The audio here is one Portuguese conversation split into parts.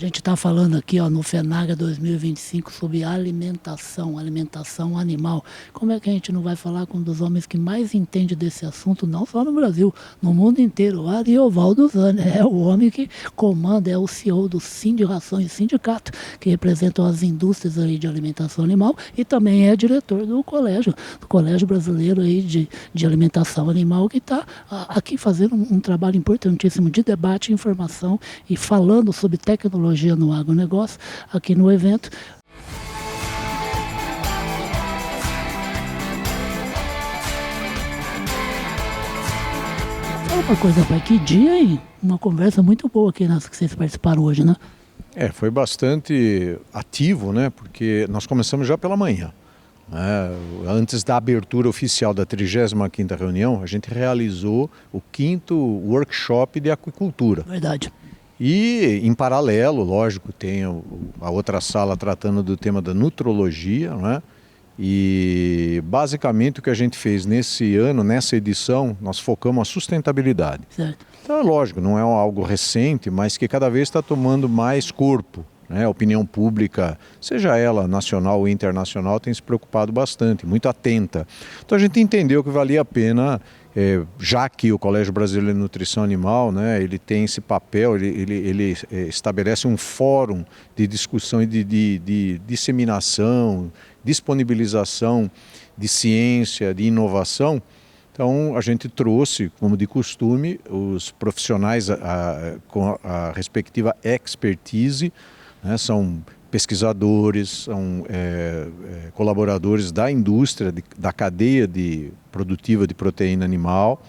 gente está falando aqui no FENAGA 2025 sobre alimentação animal. Como é que a gente não vai falar com um dos homens que mais entende desse assunto, não só no Brasil, no mundo inteiro? O Ariovaldo Zani é o homem que comanda, é o CEO do Sindicações Sindicato, que representam as indústrias aí de alimentação animal, e também é diretor do Colégio Brasileiro aí de Alimentação Animal, que está aqui fazendo um trabalho importantíssimo de debate, informação e falando sobre tecnologia no agronegócio aqui no evento. Fala uma coisa, pai, que dia, hein? Uma conversa muito boa aqui nas que vocês participaram hoje, né? Foi bastante ativo, né? Porque nós começamos já pela manhã. Antes da abertura oficial da 35ª reunião, a gente realizou o 5º workshop de aquicultura. Verdade. E, em paralelo, lógico, tem a outra sala tratando do tema da nutrologia, né? E, basicamente, o que a gente fez nesse ano, nessa edição, nós focamos a sustentabilidade. Certo. Então, lógico, não é algo recente, mas que cada vez está tomando mais corpo. A opinião pública, seja ela nacional ou internacional, tem se preocupado bastante, muito atenta. Então a gente entendeu que valia a pena, já que o Colégio Brasileiro de Nutrição Animal, né, ele tem esse papel, ele estabelece um fórum de discussão e de disseminação, disponibilização de ciência, de inovação. Então a gente trouxe, como de costume, os profissionais com a respectiva expertise, né, são pesquisadores, são colaboradores da indústria, da cadeia produtiva de proteína animal.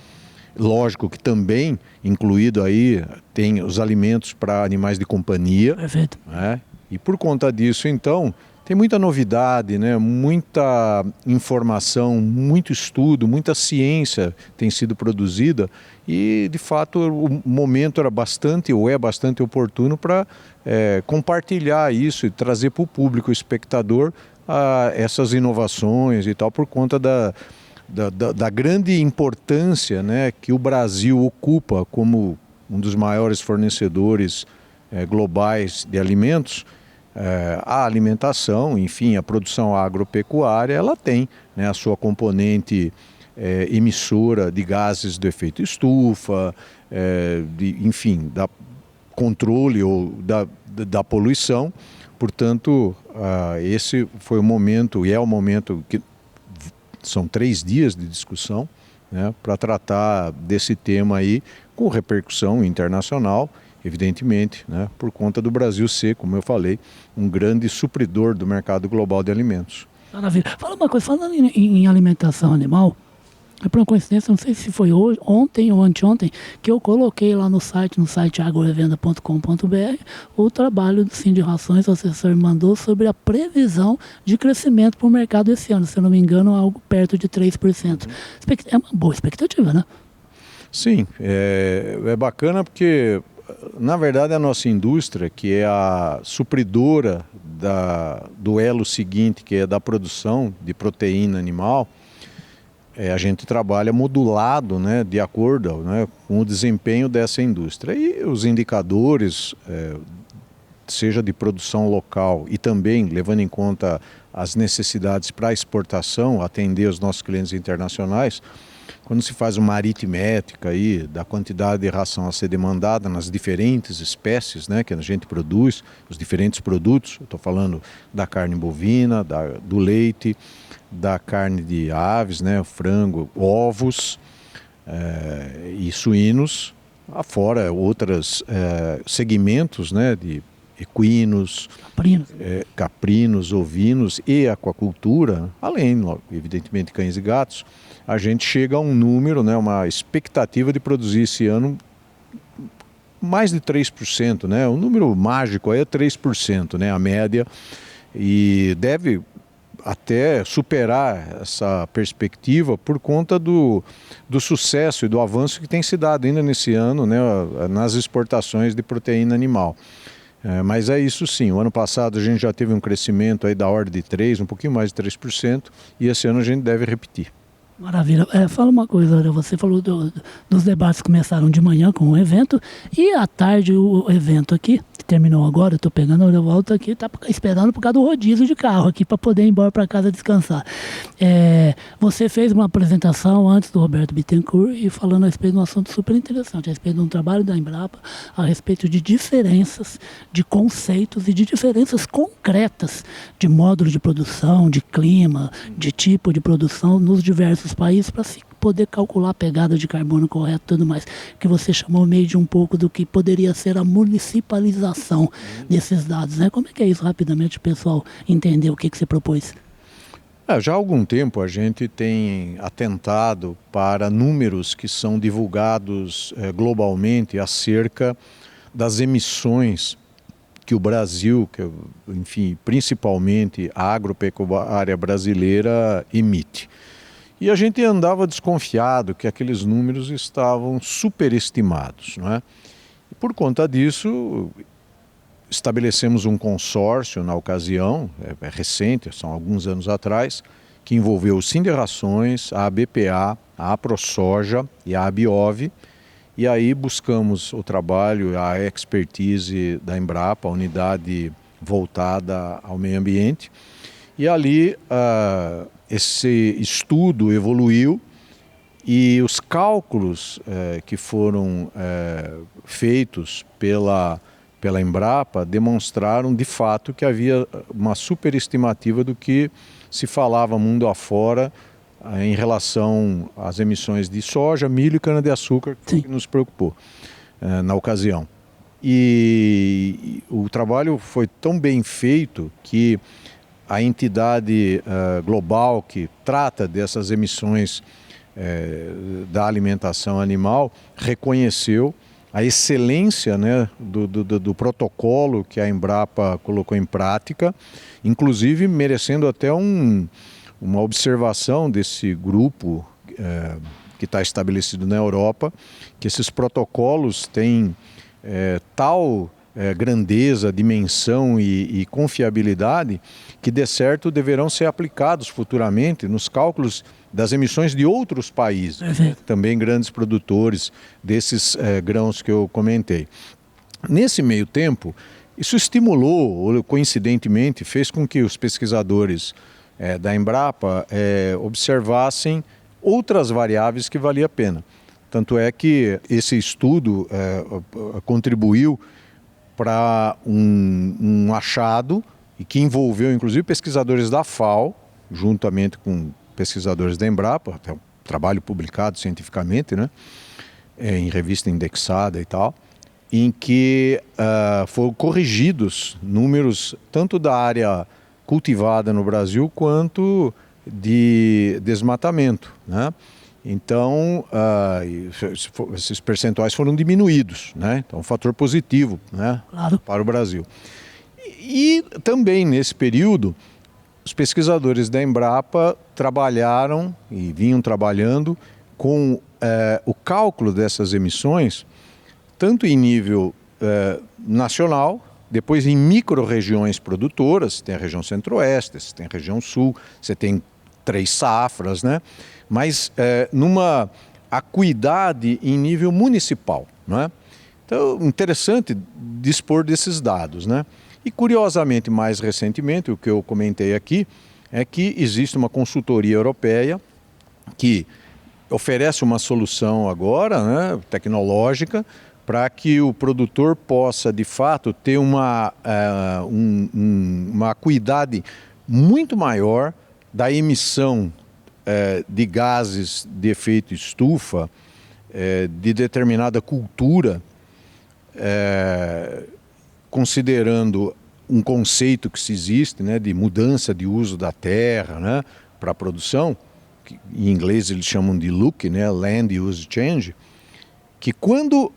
Lógico que também, incluído aí, tem os alimentos para animais de companhia. Perfeito. Né? E por conta disso, então, tem muita novidade, né? Muita informação, muito estudo, muita ciência tem sido produzida e, de fato, o momento era bastante oportuno para compartilhar isso e trazer para o público, o espectador, essas inovações e tal, por conta da grande importância, né, que o Brasil ocupa como um dos maiores fornecedores globais de alimentos. A alimentação, enfim, a produção agropecuária, ela tem, né, a sua componente emissora de gases do efeito estufa, enfim, da controle ou da poluição. Portanto, esse foi o momento, e é o momento que são 3 dias de discussão, né, para tratar desse tema aí com repercussão internacional, evidentemente, né, por conta do Brasil ser, como eu falei, um grande supridor do mercado global de alimentos. Maravilha. Fala uma coisa, falando em alimentação animal, por uma coincidência, não sei se foi hoje, ontem ou anteontem, que eu coloquei lá no site agrorevenda.com.br, o trabalho do Sim de Rações, o assessor me mandou sobre a previsão de crescimento para o mercado esse ano, se eu não me engano, algo perto de 3%. É uma boa expectativa, né? Sim, é bacana porque, na verdade, a nossa indústria, que é a supridora do elo seguinte, que é da produção de proteína animal, a gente trabalha modulado, né, de acordo, né, com o desempenho dessa indústria. E os indicadores, seja de produção local e também levando em conta as necessidades para exportação, atender os nossos clientes internacionais, quando se faz uma aritmética aí da quantidade de ração a ser demandada nas diferentes espécies, né, que a gente produz, os diferentes produtos, eu estou falando da carne bovina, do leite, da carne de aves, né, frango, ovos e suínos, afora outros segmentos, né, de equinos, caprinos, ovinos e aquacultura, além, evidentemente, cães e gatos. A gente chega a um número, né, uma expectativa de produzir esse ano mais de 3%, né? O número mágico aí é 3%, né, a média, e deve até superar essa perspectiva por conta do sucesso e do avanço que tem se dado ainda nesse ano, né, nas exportações de proteína animal. Mas é isso sim, o ano passado a gente já teve um crescimento aí da ordem de 3%, um pouquinho mais de 3%, e esse ano a gente deve repetir. Maravilha. Fala uma coisa, olha, você falou dos debates que começaram de manhã com o evento e à tarde o evento aqui, que terminou agora, eu estou pegando a volta aqui, tá esperando por causa do rodízio de carro aqui para poder ir embora para casa descansar. Você fez uma apresentação antes do Roberto Bittencourt e falando a respeito de um assunto super interessante, a respeito de um trabalho da Embrapa, a respeito de diferenças de conceitos e de diferenças concretas de módulo de produção, de clima, de tipo de produção nos diversos países para se poder calcular a pegada de carbono correta e tudo mais, que você chamou meio de um pouco do que poderia ser a municipalização desses dados, né? Como é que é isso rapidamente, o pessoal entender o que você propôs? Já há algum tempo a gente tem atentado para números que são divulgados globalmente acerca das emissões que o Brasil, enfim, principalmente a agropecuária brasileira emite. E a gente andava desconfiado que aqueles números estavam superestimados, não é? E por conta disso, estabelecemos um consórcio na ocasião, é recente, são alguns anos atrás, que envolveu o Sinderrações, a ABPA, a AproSoja e a Abiov. E aí buscamos o trabalho, a expertise da Embrapa, a unidade voltada ao meio ambiente. E ali esse estudo evoluiu e os cálculos que foram feitos pela Embrapa demonstraram de fato que havia uma superestimativa do que se falava mundo afora em relação às emissões de soja, milho e cana-de-açúcar, que nos preocupou na ocasião. E o trabalho foi tão bem feito que a entidade global que trata dessas emissões da alimentação animal reconheceu a excelência, né, do protocolo que a Embrapa colocou em prática, inclusive merecendo até uma observação desse grupo que está estabelecido na Europa, que esses protocolos têm tal grandeza, dimensão e confiabilidade que, de certo, deverão ser aplicados futuramente nos cálculos das emissões de outros países, né? Também grandes produtores desses grãos que eu comentei. Nesse meio tempo, isso estimulou, ou coincidentemente, fez com que os pesquisadores da Embrapa observassem outras variáveis que valia a pena. Tanto é que esse estudo contribuiu para um achado e que envolveu inclusive pesquisadores da FAO, juntamente com pesquisadores da Embrapa, até um trabalho publicado cientificamente, né, em revista indexada e tal, em que foram corrigidos números tanto da área cultivada no Brasil quanto de desmatamento, né? Então, esses percentuais foram diminuídos, né? Então, um fator positivo, né? Claro. Para o Brasil. E também nesse período, os pesquisadores da Embrapa trabalharam e vinham trabalhando com o cálculo dessas emissões, tanto em nível nacional, depois em micro-regiões produtoras, tem a região centro-oeste, você tem a região sul, você tem 3 safras, né? Mas numa acuidade em nível municipal, né? Então, interessante dispor desses dados, né? E curiosamente, mais recentemente, o que eu comentei aqui, é que existe uma consultoria europeia que oferece uma solução agora, né, tecnológica, para que o produtor possa, de fato, ter uma acuidade muito maior da emissão de gases de efeito estufa de determinada cultura, considerando um conceito que se existe, né, de mudança de uso da terra, né, para a produção, que em inglês eles chamam de LUC, né, Land Use Change, que quando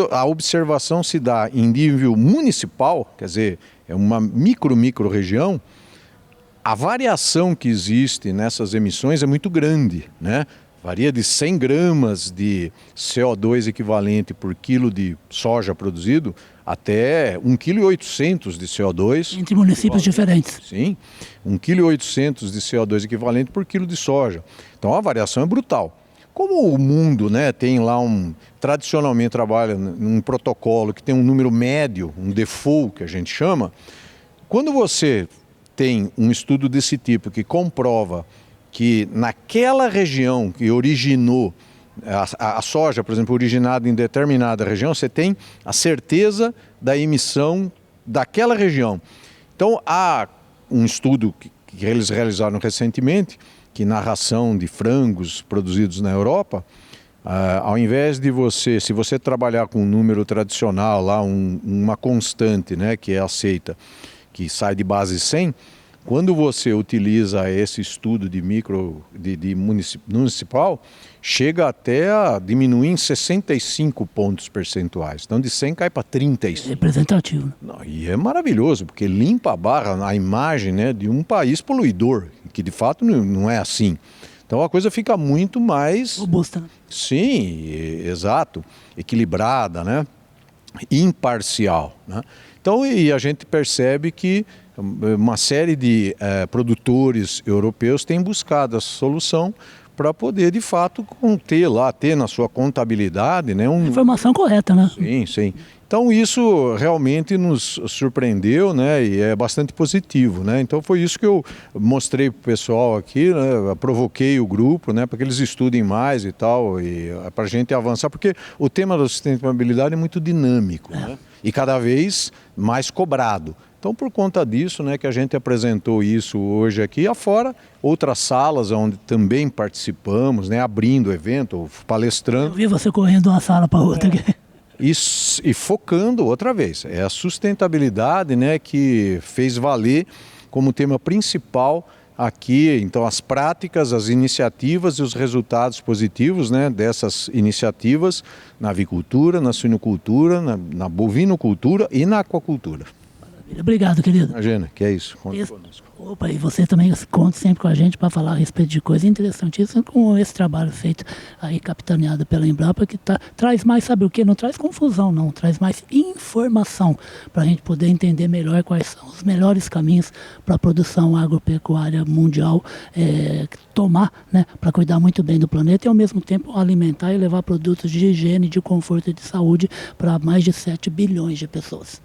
a observação se dá em nível municipal, quer dizer, é uma micro-região, a variação que existe nessas emissões é muito grande, né? Varia de 100 gramas de CO2 equivalente por quilo de soja produzido até 1,8 kg de CO2. Entre municípios diferentes. Sim, 1,8 kg de CO2 equivalente por quilo de soja. Então a variação é brutal. Como o mundo, né, tem lá tradicionalmente trabalha num protocolo que tem um número médio, um default que a gente chama, quando você tem um estudo desse tipo que comprova que naquela região que originou a soja, por exemplo, originada em determinada região, você tem a certeza da emissão daquela região. Então há um estudo que eles realizaram recentemente, que na ração de frangos produzidos na Europa, ao invés de se você trabalhar com um número tradicional, lá uma constante, né, que é aceita, que sai de base 100, quando você utiliza esse estudo de municipal, chega até a diminuir em 65 pontos percentuais. Então de 100 cai para 35. É representativo. Não, e é maravilhoso, porque limpa a barra, a imagem, né, de um país poluidor, que de fato não é assim. Então a coisa fica muito mais... robusta, né? Sim, exato. Equilibrada, né? Imparcial, né? Então, e a gente percebe que uma série de produtores europeus têm buscado essa solução para poder, de fato, ter na sua contabilidade, né, informação correta, né? Sim, sim. Então isso realmente nos surpreendeu, né, e é bastante positivo, né? Então foi isso que eu mostrei para o pessoal aqui, né, provoquei o grupo, né, para que eles estudem mais e tal, e para a gente avançar, porque o tema da sustentabilidade é muito dinâmico, né, e cada vez mais cobrado. Então, por conta disso, né, que a gente apresentou isso hoje aqui, afora outras salas onde também participamos, né, abrindo o evento, palestrando. Eu vi você correndo de uma sala para outra aqui. E focando outra vez, é a sustentabilidade, né, que fez valer como tema principal aqui, então as práticas, as iniciativas e os resultados positivos, né, dessas iniciativas na avicultura, na suinocultura, na bovinocultura e na aquacultura. Obrigado, querido. Imagina, que é isso. Conta conosco. Opa, e você também conta sempre com a gente para falar a respeito de coisas interessantíssimas, como esse trabalho feito aí, capitaneado pela Embrapa, que traz mais, sabe o quê? Não traz confusão, não. Traz mais informação para a gente poder entender melhor quais são os melhores caminhos para a produção agropecuária mundial tomar, né, para cuidar muito bem do planeta e, ao mesmo tempo, alimentar e levar produtos de higiene, de conforto e de saúde para mais de 7 bilhões de pessoas.